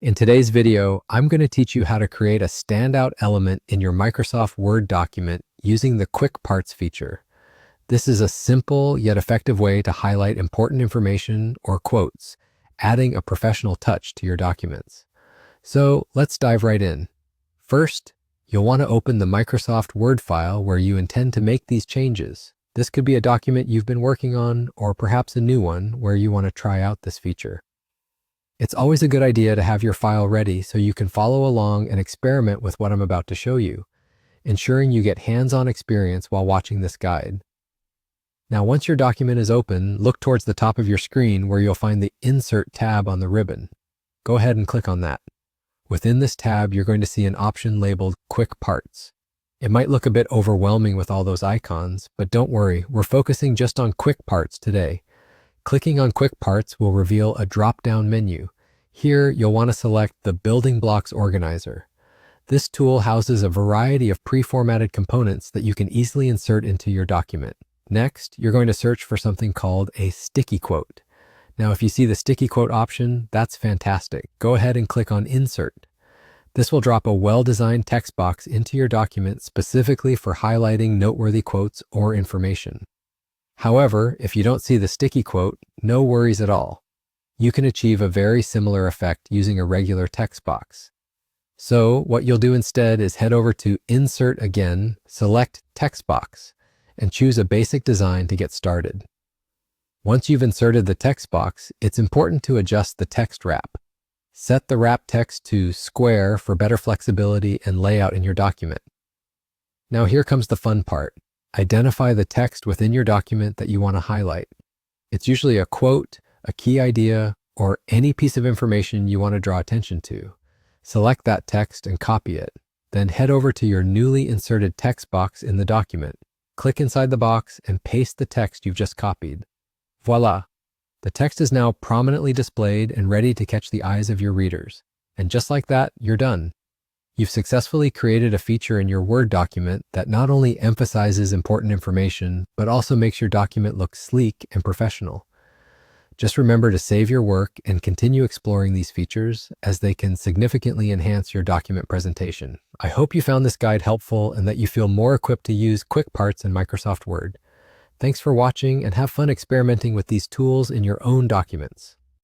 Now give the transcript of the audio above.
In today's video, I'm going to teach you how to create a standout element in your Microsoft Word document using the Quick Parts feature. This is a simple yet effective way to highlight important information or quotes, adding a professional touch to your documents. So let's dive right in. First, you'll want to open the Microsoft Word file where you intend to make these changes. This could be a document you've been working on, or perhaps a new one where you want to try out this feature. It's always a good idea to have your file ready so you can follow along and experiment with what I'm about to show you, ensuring you get hands-on experience while watching this guide. Now, once your document is open, look towards the top of your screen where you'll find the Insert tab on the ribbon. Go ahead and click on that. Within this tab, you're going to see an option labeled Quick Parts. It might look a bit overwhelming with all those icons, but don't worry, we're focusing just on Quick Parts today. Clicking on Quick Parts will reveal a drop-down menu. Here, you'll want to select the Building Blocks Organizer. This tool houses a variety of pre-formatted components that you can easily insert into your document. Next, you're going to search for something called a sticky quote. Now, if you see the sticky quote option, that's fantastic. Go ahead and click on Insert. This will drop a well-designed text box into your document specifically for highlighting noteworthy quotes or information. However, if you don't see the sticky quote, no worries at all. You can achieve a very similar effect using a regular text box. So what you'll do instead is head over to Insert again, select Text Box, and choose a basic design to get started. Once you've inserted the text box, it's important to adjust the text wrap. Set the wrap text to square for better flexibility and layout in your document. Now here comes the fun part. Identify the text within your document that you want to highlight. It's usually a quote, a key idea, or any piece of information you want to draw attention to. Select that text and copy it. Then head over to your newly inserted text box in the document. Click inside the box and paste the text you've just copied. Voila! The text is now prominently displayed and ready to catch the eyes of your readers. And just like that, you're done. You've successfully created a feature in your Word document that not only emphasizes important information, but also makes your document look sleek and professional. Just remember to save your work and continue exploring these features as they can significantly enhance your document presentation. I hope you found this guide helpful and that you feel more equipped to use Quick Parts in Microsoft Word. Thanks for watching and have fun experimenting with these tools in your own documents.